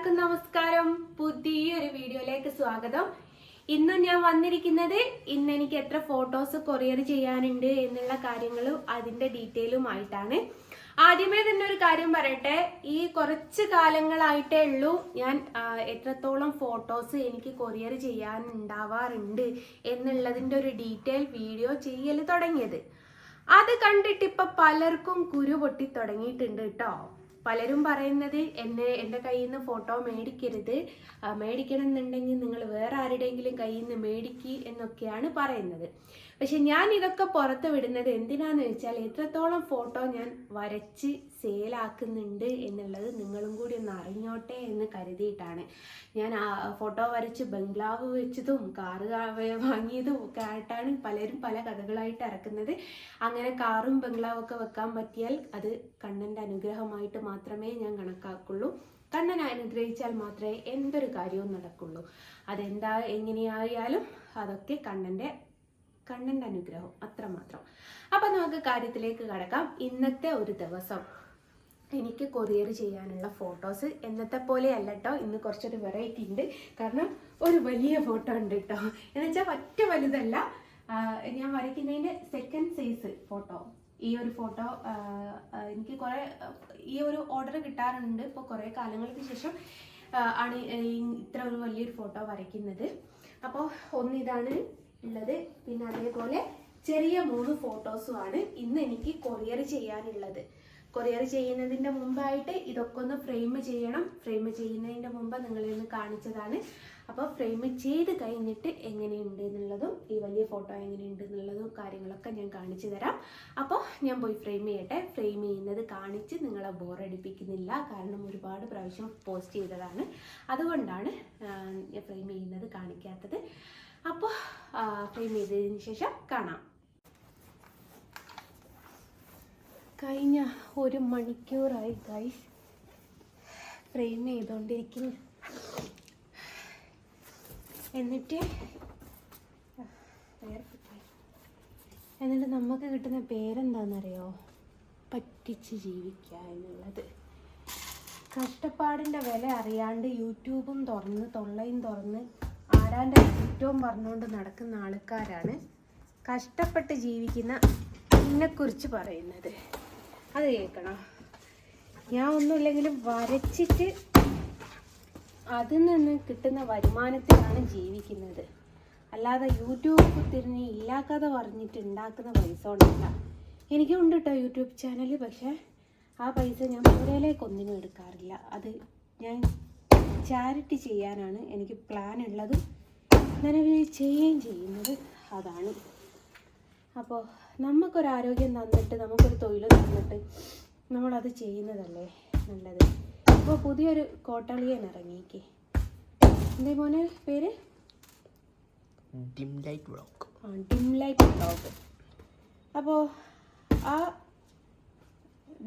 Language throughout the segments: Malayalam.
എല്ലാവർക്കും നമസ്കാരം. പുതിയൊരു വീഡിയോയിലേക്ക് സ്വാഗതം. ഇന്ന് ഞാൻ വന്നിരിക്കുന്നത് എനിക്ക് എത്ര ഫോട്ടോസ് കൊറിയർ ചെയ്യാനുണ്ട് എന്നുള്ള കാര്യങ്ങളും അതിന്റെ ഡീറ്റെയിലുമായിട്ടാണ്. ആദ്യമേ തന്നെ ഒരു കാര്യം പറയട്ടെ, ഈ കുറച്ച് കാലങ്ങളായിട്ടേ ഉള്ളൂ ഞാൻ എത്രത്തോളം ഫോട്ടോസ് എനിക്ക് കൊറിയർ ചെയ്യാൻ ഉണ്ടാവാറുണ്ട് എന്നുള്ളതിന്റെ ഒരു ഡീറ്റെയിൽ വീഡിയോ ചെയ്യൽ തുടങ്ങിയത്. അത് കണ്ടിട്ട് ഇപ്പൊ പലർക്കും കുരു പൊട്ടി തുടങ്ങിയിട്ടുണ്ട് കേട്ടോ. പലരും പറയുന്നത് എൻ്റെ കയ്യിൽ നിന്ന് ഫോട്ടോ മേടിക്കരുത്, മേടിക്കണം എന്നുണ്ടെങ്കിൽ നിങ്ങൾ വേറെ ആരുടെയെങ്കിലും കയ്യിൽ നിന്ന് മേടിക്കി എന്നൊക്കെയാണ് പറയുന്നത്. പക്ഷെ ഞാൻ ഇതൊക്കെ പുറത്ത് വിടുന്നത് എന്തിനാന്ന് വെച്ചാൽ എത്രത്തോളം ഫോട്ടോ ഞാൻ വരച്ച് സെയിലാക്കുന്നുണ്ട് എന്നുള്ളത് നിങ്ങളും കൂടി ഒന്ന് അറിഞ്ഞോട്ടെ എന്ന് കരുതിയിട്ടാണ്. ഞാൻ ഫോട്ടോ വരച്ച് ബംഗ്ലാവ് വെച്ചതും കാറ് വാങ്ങിയതും ഒക്കെ ആയിട്ടാണ് പലരും പല കഥകളായിട്ട് ഇറക്കുന്നത്. അങ്ങനെ കാറും ബംഗ്ലാവും ഒക്കെ വെക്കാൻ പറ്റിയാൽ അത് കണ്ണൻ്റെ അനുഗ്രഹമായിട്ട് മാത്രമേ ഞാൻ കണക്കാക്കുള്ളൂ. കണ്ണൻ അനുഗ്രഹിച്ചാൽ മാത്രമേ എന്തൊരു കാര്യവും നടക്കുള്ളൂ. അതെന്താ എങ്ങനെയായാലും അതൊക്കെ കണ്ണൻ്റെ അനുഗ്രഹം അത്രമാത്രം. അപ്പം നമുക്ക് കാര്യത്തിലേക്ക് കടക്കാം. ഇന്നത്തെ ഒരു ദിവസം എനിക്ക് കൊറിയർ ചെയ്യാനുള്ള ഫോട്ടോസ് എന്നത്തെ പോലെ അല്ല കേട്ടോ. ഇന്ന് കുറച്ചൊരു വെറൈറ്റി ഉണ്ട്. കാരണം ഒരു വലിയ ഫോട്ടോ ഉണ്ട് കേട്ടോ. എന്നുവെച്ചാൽ ഒറ്റ വലുതല്ല, ഞാൻ വരയ്ക്കുന്നതിൻ്റെ സെക്കൻഡ് സൈസ് ഫോട്ടോ. ഈ ഒരു ഫോട്ടോ എനിക്ക് കുറേ ഈ ഒരു ഓർഡർ കിട്ടാറുണ്ട്. ഇപ്പോൾ കുറേ കാലങ്ങൾക്ക് ശേഷം ആണ് ഇത്ര ഒരു വലിയൊരു ഫോട്ടോ വരയ്ക്കുന്നത്. അപ്പോൾ ഒന്നിതാണ് ഉള്ളത്. പിന്നെ അതേപോലെ ചെറിയ 3 ഫോട്ടോസുമാണ് ഇന്ന് എനിക്ക് കൊറിയർ ചെയ്യാനുള്ളത്. കൊറിയർ ചെയ്യുന്നതിൻ്റെ മുമ്പായിട്ട് ഇതൊക്കെ ഒന്ന് ഫ്രെയിം ചെയ്യണം. ഫ്രെയിം ചെയ്യുന്നതിൻ്റെ മുമ്പ് നിങ്ങളെ ഒന്ന് കാണിച്ചതാണ്. അപ്പോൾ ഫ്രെയിം ചെയ്ത് കഴിഞ്ഞിട്ട് എങ്ങനെയുണ്ട് എന്നുള്ളതും ഈ വലിയ ഫോട്ടോ എങ്ങനെയുണ്ട് എന്നുള്ളതും കാര്യങ്ങളൊക്കെ ഞാൻ കാണിച്ചു തരാം. അപ്പോൾ ഞാൻ പോയി ഫ്രെയിം ചെയ്യട്ടെ. ഫ്രെയിം ചെയ്യുന്നത് കാണിച്ച് നിങ്ങളെ ബോറടിപ്പിക്കുന്നില്ല. കാരണം ഒരുപാട് പ്രാവശ്യം പോസ്റ്റ് ചെയ്തതാണ്, അതുകൊണ്ടാണ് ഫ്രെയിം ചെയ്യുന്നത് കാണിക്കാത്തത്. അപ്പോൾ ഫ്രെയിം ചെയ്തതിന് ശേഷം കാണാം. കഴിഞ്ഞ 1 മണിക്കൂറായി ഗൈസ് ഫ്രെയിം ചെയ്തുകൊണ്ടിരിക്കുന്നു. എന്നിട്ട് നമുക്ക് കിട്ടുന്ന പേരെന്താണെന്നറിയോ? പറ്റിച്ച് ജീവിക്കുക എന്നുള്ളത്. കഷ്ടപ്പാടിൻ്റെ വില അറിയാണ്ട് യൂട്യൂബും തുറന്ന് തൊള്ളയും തുറന്ന് ആരാൻ്റെ കുറ്റവും പറഞ്ഞുകൊണ്ട് നടക്കുന്ന ആൾക്കാരാണ് കഷ്ടപ്പെട്ട് ജീവിക്കുന്ന എന്നെക്കുറിച്ച് പറയുന്നത്. അത് കേൾക്കണം. ഞാൻ ഒന്നുമില്ലെങ്കിലും വരച്ചിട്ട് അതിൽ നിന്ന് കിട്ടുന്ന വരുമാനത്തിലാണ് ജീവിക്കുന്നത്. അല്ലാതെ യൂട്യൂബ് തിരിഞ്ഞ് ഇല്ലാക്കഥ പറഞ്ഞിട്ട് ഉണ്ടാക്കുന്ന പൈസ കൊണ്ടല്ല. എനിക്കും ഉണ്ട് കേട്ടോ യൂട്യൂബ് ചാനൽ. പക്ഷേ ആ പൈസ ഞാൻ പുരയിലേക്കൊന്നിനും എടുക്കാറില്ല. അത് ഞാൻ ചാരിറ്റി ചെയ്യാനാണ് എനിക്ക് പ്ലാൻ ഉള്ളത്. നിലവിൽ ചെയ്യുകയും ചെയ്യുന്നത് അതാണ്. അപ്പോൾ നമുക്കൊരാരോഗ്യം തന്നിട്ട് നമുക്കൊരു തൊഴിൽ തന്നിട്ട് നമ്മളത് ചെയ്യുന്നതല്ലേ നല്ലത്. അപ്പോൾ പുതിയൊരു കോട്ടളിയൻ ഇറങ്ങിയേക്ക്. എന്തേ മോനെ പേര്? Dim light vlog. Dim light vlog. അപ്പോൾ ആ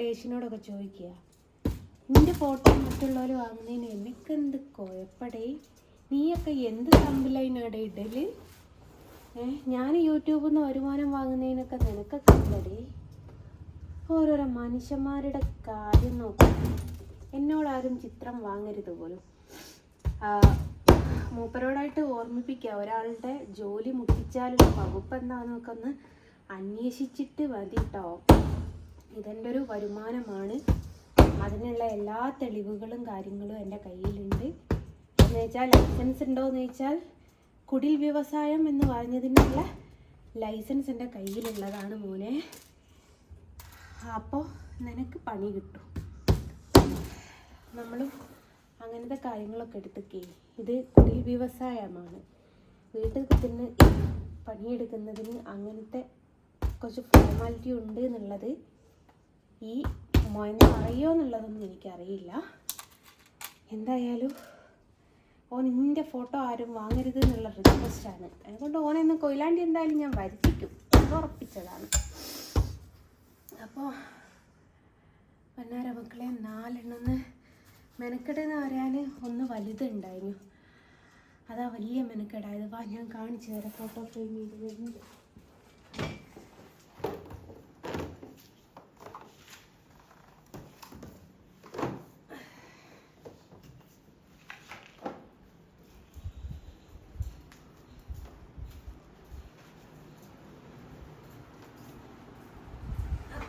ഡേഷിനോടൊക്കെ ചോദിക്കുക, നിൻ്റെ ഫോട്ടോ മറ്റുള്ളവർ വാങ്ങുന്നതിന് എനിക്കെന്ത് കുഴപ്പടേ? നീയൊക്കെ എന്ത് തമ്പിലൈനാടെ ഇടല്? ഞാൻ യൂട്യൂബിൽ നിന്ന് വരുമാനം വാങ്ങുന്നതിനൊക്കെ നിനക്കൊക്കെ ഇല്ലടേ. ഓരോരോ മനുഷ്യന്മാരുടെ കാര്യം നോക്കും. എന്നോടാരും ചിത്രം വാങ്ങരുത് പോലും. മൂപ്പരോടായിട്ട് ഓർമ്മിപ്പിക്കുക, ഒരാളുടെ ജോലി മുട്ടിച്ചാലുള്ള വകുപ്പ് എന്താണെന്നൊക്കെ ഒന്ന് അന്വേഷിച്ചിട്ട് മതി കേട്ടോ. ഇതെൻ്റെ ഒരു വരുമാനമാണ്. അതിനുള്ള എല്ലാ തെളിവുകളും കാര്യങ്ങളും എൻ്റെ കയ്യിലുണ്ട്. എന്ന് വെച്ചാൽ ലൈസൻസ് ഉണ്ടോയെന്ന് ചോദിച്ചാൽ കുടിൽ വ്യവസായം എന്ന് പറഞ്ഞതിനുള്ള ലൈസൻസ് എൻ്റെ കയ്യിലുള്ളതാണ് മോനെ. അപ്പോൾ നിനക്ക് പണി കിട്ടും. നമ്മളും അങ്ങനത്തെ കാര്യങ്ങളൊക്കെ എടുത്തൊക്കെ ഇത് കുടിൽ വ്യവസായമാണ്. വീട്ടിൽ നിന്ന് പണിയെടുക്കുന്നതിന് അങ്ങനത്തെ കുറച്ച് ഫോർമാലിറ്റി ഉണ്ട് എന്നുള്ളത് ഈ മോനെ അറിയോ എന്നുള്ളതൊന്നും എനിക്കറിയില്ല. എന്തായാലും ഓൻ നിൻ്റെ ഫോട്ടോ ആരും വാങ്ങരുത് എന്നുള്ള റിക്വസ്റ്റാണ്. അതുകൊണ്ട് ഓനെന്ന് കൊയിലാണ്ടി എന്തായാലും ഞാൻ വരുത്തിക്കും, ഉറപ്പിച്ചതാണ്. അപ്പോൾ പൊന്നാര മക്കളെ 4 എണ്ണം മെനക്കെടെന്ന് പറയാൻ ഒന്ന് വലുതുണ്ടായിരുന്നു. അതാ വലിയ മെനക്കെടായത്. വാ ഞാൻ കാണിച്ചു തരാം ഫോട്ടോ ഫ്രെയിം ചെയ്ത് വരുന്നത്.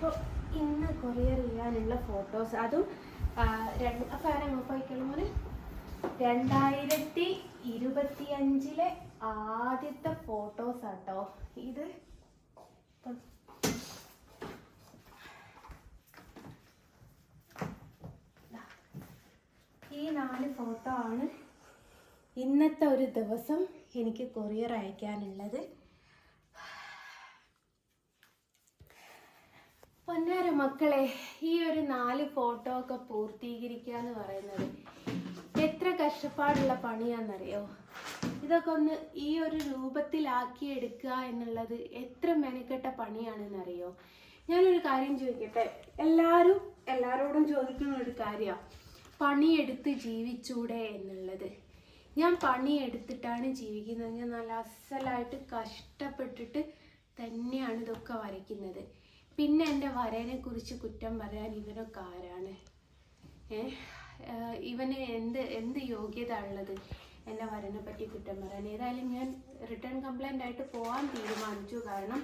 അപ്പോൾ ഇന്ന് കൊറിയർ ചെയ്യാനുള്ള ഫോട്ടോസ് അതും അപ്പോൾ ആരാ പോയിക്കണം 2025 ആദ്യത്തെ ഫോട്ടോസ് ആട്ടോ ഇത്. ഈ 4 ഫോട്ടോ ആണ് ഇന്നത്തെ ഒരു ദിവസം എനിക്ക് കൊറിയർ അയക്കാനുള്ളത്. പൊന്നാര മക്കളെ, ഈ ഒരു 4 ഫോട്ടോ ഒക്കെ പൂർത്തീകരിക്കുക എന്ന് പറയുന്നത് എത്ര കഷ്ടപ്പാടുള്ള പണിയാണെന്നറിയോ? ഇതൊക്കെ ഒന്ന് ഈ ഒരു രൂപത്തിലാക്കി എടുക്കുക എന്നുള്ളത് എത്ര മെനക്കെട്ട പണിയാണെന്നറിയോ? ഞാനൊരു കാര്യം ചോദിക്കട്ടെ, എല്ലാവരോടും ചോദിക്കുന്ന ഒരു കാര്യമാണ്, പണിയെടുത്ത് ജീവിച്ചൂടെ എന്നുള്ളത്. ഞാൻ പണിയെടുത്തിട്ടാണ് ജീവിക്കുന്നത്. ഞാൻ നല്ല അസലായിട്ട് കഷ്ടപ്പെട്ടിട്ട് തന്നെയാണ് ഇതൊക്കെ വരയ്ക്കുന്നത്. പിന്നെ എൻ്റെ വരനെ കുറിച്ച് കുറ്റം പറയാൻ ഇവനൊക്കെ ആരാണ്? ഇവന് എന്ത് യോഗ്യത ഉള്ളത് എൻ്റെ വരനെ പറ്റി കുറ്റം പറയാൻ? ഏതായാലും ഞാൻ റിട്ടേൺ കംപ്ലൈൻ്റ് ആയിട്ട് പോകാൻ തീരുമാനിച്ചു. കാരണം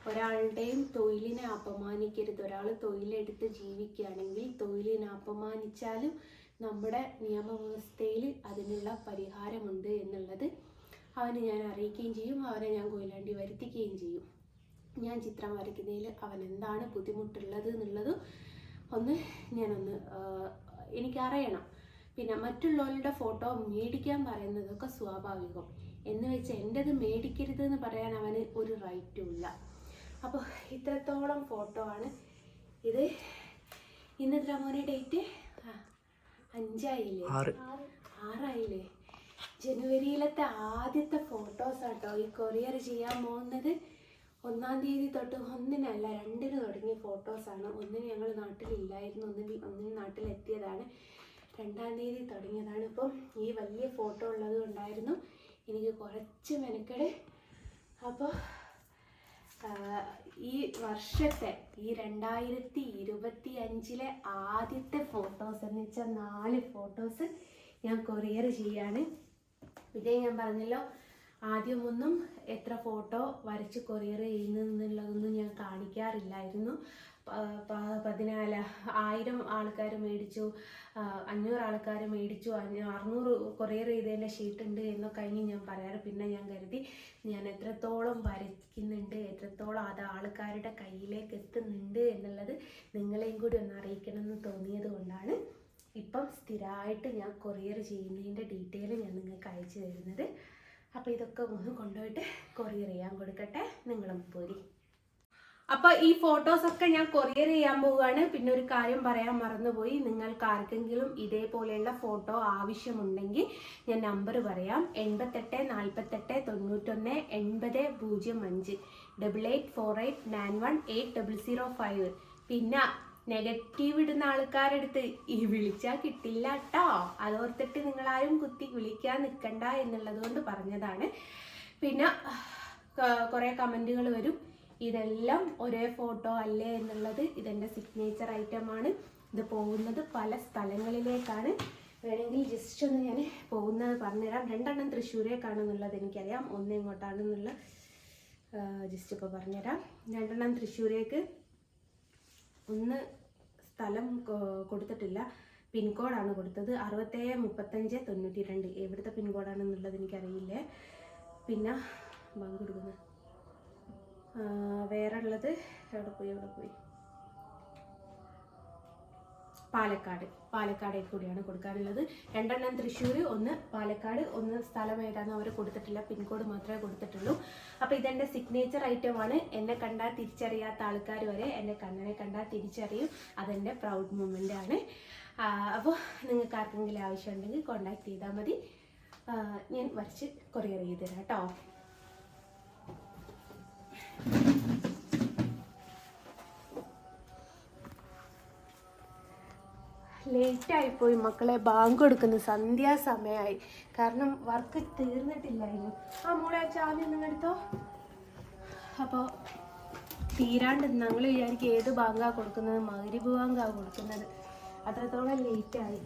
ഒരാളുടെയും തൊഴിലിനെ അപമാനിക്കരുത്. ഒരാൾ തൊഴിലെടുത്ത് ജീവിക്കുകയാണെങ്കിൽ തൊഴിലിനെ അപമാനിച്ചാലും നമ്മുടെ നിയമവ്യവസ്ഥയിൽ അതിനുള്ള പരിഹാരമുണ്ട് എന്നുള്ളത് അവന് ഞാൻ അറിയിക്കുകയും ചെയ്യും. അവനെ ഞാൻ കൊയിലാണ്ടി വരുത്തിക്കുകയും ചെയ്യും. ഞാൻ ചിത്രം വരയ്ക്കുന്നതിൽ അവൻ എന്താണ് ബുദ്ധിമുട്ടുള്ളത് എന്നുള്ളത് ഞാനൊന്ന് എനിക്കറിയണം. പിന്നെ മറ്റുള്ളവരുടെ ഫോട്ടോ മേടിക്കാൻ പറയുന്നതൊക്കെ സ്വാഭാവികം. എന്ന് വെച്ച് എൻ്റെത് മേടിക്കരുത് എന്ന് പറയാൻ അവന് ഒരു റൈറ്റും ഇല്ല. അപ്പോൾ ഇത്രത്തോളം ഫോട്ടോ ആണ് ഇത്. ഇന്നത്തെ മോനെ ഡേറ്റ് 5 ആയില്ലേ? 6 ആയില്ലേ? ജനുവരിയിലത്തെ ആദ്യത്തെ ഫോട്ടോസ് ആട്ടോ ഈ കൊറിയർ ചെയ്യാൻ പോകുന്നത്. 1-ാം തീയതി തൊട്ട് 1-നല്ല 2-ന് തുടങ്ങിയ ഫോട്ടോസാണ്. 1-ന് ഞങ്ങൾ നാട്ടിലില്ലായിരുന്നു, 1-ന് നാട്ടിലെത്തിയതാണ്. 2-ാം തീയതി തുടങ്ങിയതാണ്. ഇപ്പം ഈ വലിയ ഫോട്ടോ ഉള്ളത് കൊണ്ടായിരുന്നു എനിക്ക് കുറച്ച് മെനക്കെട്. അപ്പോൾ ഈ വർഷത്തെ ഈ 2025 ആദ്യത്തെ ഫോട്ടോസ് എന്ന് വെച്ചാൽ 4 ഫോട്ടോസ് ഞാൻ കൊറിയർ ചെയ്യാണ്. ഇതേ ഞാൻ പറഞ്ഞല്ലോ, ആദ്യമൊന്നും എത്ര ഫോട്ടോ വരച്ച് കൊറിയർ ചെയ്യുന്നതെന്നുള്ളതൊന്നും ഞാൻ കാണിക്കാറില്ലായിരുന്നു. 1000 ആൾക്കാർ മേടിച്ചു, 500 ആൾക്കാർ മേടിച്ചു, 600 കൊറിയർ ചെയ്തതിൻ്റെ ഷീട്ടുണ്ട് എന്നൊക്കെ കഴിഞ്ഞ് ഞാൻ പറയാറ്. പിന്നെ ഞാൻ കരുതി ഞാൻ എത്രത്തോളം വരയ്ക്കുന്നുണ്ട്, എത്രത്തോളം അത് ആൾക്കാരുടെ കയ്യിലേക്ക് എത്തുന്നുണ്ട് എന്നുള്ളത് നിങ്ങളെയും കൂടി ഒന്ന് അറിയിക്കണമെന്ന് തോന്നിയത് കൊണ്ടാണ് ഇപ്പം സ്ഥിരമായിട്ട് ഞാൻ കൊറിയർ ചെയ്യുന്നതിൻ്റെ ഡീറ്റെയിൽ ഞാൻ നിങ്ങൾക്ക് അയച്ചു തരുന്നത്. അപ്പോൾ ഇതൊക്കെ ഒന്ന് കൊണ്ടുപോയിട്ട് കൊറിയർ ചെയ്യാൻ കൊടുക്കട്ടെ. നിങ്ങളും പോരി. അപ്പോൾ ഈ ഫോട്ടോസൊക്കെ ഞാൻ കൊറിയർ ചെയ്യാൻ പോവുകയാണ്. പിന്നെ ഒരു കാര്യം പറയാൻ മറന്നുപോയി, നിങ്ങൾക്ക് ആർക്കെങ്കിലും ഇതേപോലെയുള്ള ഫോട്ടോ ആവശ്യമുണ്ടെങ്കിൽ ഞാൻ നമ്പർ പറയാം. 88 48 91 80 05 8848918005. പിന്നെ നെഗറ്റീവ് ഇടുന്ന ആൾക്കാരെടുത്ത് ഈ വിളിച്ചാൽ കിട്ടില്ല കേട്ടോ. അതോർത്തിട്ട് നിങ്ങളാരും കുത്തി വിളിക്കാൻ നിൽക്കണ്ട എന്നുള്ളത് കൊണ്ട് പറഞ്ഞതാണ്. പിന്നെ കുറേ കമൻറ്റുകൾ വരും, ഇതെല്ലാം ഒരേ ഫോട്ടോ അല്ലേ എന്നുള്ളത്. ഇതെൻ്റെ സിഗ്നേച്ചർ ഐറ്റമാണ്. ഇത് പോകുന്നത് പല സ്ഥലങ്ങളിലേക്കാണ്. വേണമെങ്കിൽ ജസ്റ്റ് ഒന്ന് ഞാൻ പോകുന്നത് പറഞ്ഞുതരാം. 2 തൃശ്ശൂരേക്കാണെന്നുള്ളത് എനിക്കറിയാം, 1 എങ്ങോട്ടാണെന്നുള്ള ജസ്റ്റ് ഇപ്പോൾ പറഞ്ഞുതരാം. 2 തൃശ്ശൂരേക്ക്, 1 സ്ഥലം കൊടുത്തിട്ടില്ല, പിൻകോഡാണ് കൊടുത്തത് 67 35 92. എവിടുത്തെ പിൻകോഡാണെന്നുള്ളത് എനിക്കറിയില്ലേ. പിന്നെ ബാങ്ക് കൊടുക്കുന്നത് വേറെ ഉള്ളത് എവിടെ പോയി പാലക്കാടേക്ക് കൂടിയാണ് കൊടുക്കാനുള്ളത്. 2 തൃശ്ശൂർ, 1 പാലക്കാട്, 1 സ്ഥലം ഏതാണെന്ന് അവർ കൊടുത്തിട്ടില്ല, പിൻകോഡ് മാത്രമേ കൊടുത്തിട്ടുള്ളൂ. അപ്പോൾ ഇതെൻ്റെ സിഗ്നേച്ചർ ഐറ്റമാണ്. എന്നെ കണ്ടാൽ തിരിച്ചറിയാത്ത ആൾക്കാർ വരെ എൻ്റെ കണ്ണനെ കണ്ടാൽ തിരിച്ചറിയും. അതെൻ്റെ പ്രൗഡ് മൊമെൻ്റ് ആണ്. അപ്പോൾ നിങ്ങൾക്ക് ആർക്കെങ്കിലും ആവശ്യമുണ്ടെങ്കിൽ കോൺടാക്ട് ചെയ്താൽ മതി. ഞാൻ വരച്ച് കൊറിയർ ചെയ്ത് തരാം കേട്ടോ. ലേറ്റായിപ്പോയി മക്കളെ, ബാങ്ക് കൊടുക്കുന്നു, സന്ധ്യാസമയമായി. കാരണം വർക്ക് തീർന്നിട്ടില്ലായിരുന്നു. മോളെ ചാവി ഒന്നും എടുത്തോ. അപ്പോൾ തീരാണ്ട് ഞങ്ങൾ വിചാരിക്കും ഏത് ബാങ്കാണ് കൊടുക്കുന്നത്, മഗ്‌രിബ് ബാങ്കാണ് കൊടുക്കുന്നത്. അത്രത്തോളം ലേറ്റായി.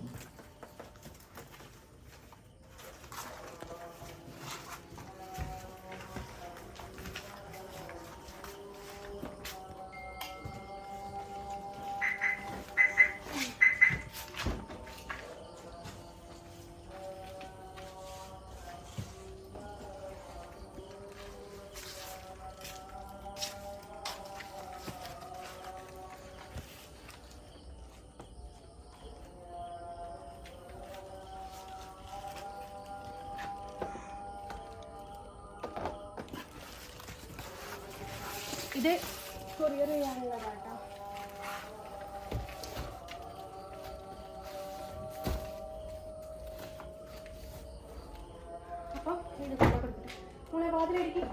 ഇത് കൊറിയർ ചെയ്യാനുള്ളതാട്ടോ. അപ്പം ഇത് കൊടുത്തിട്ട് മോളെ വാതിലടിക്കും.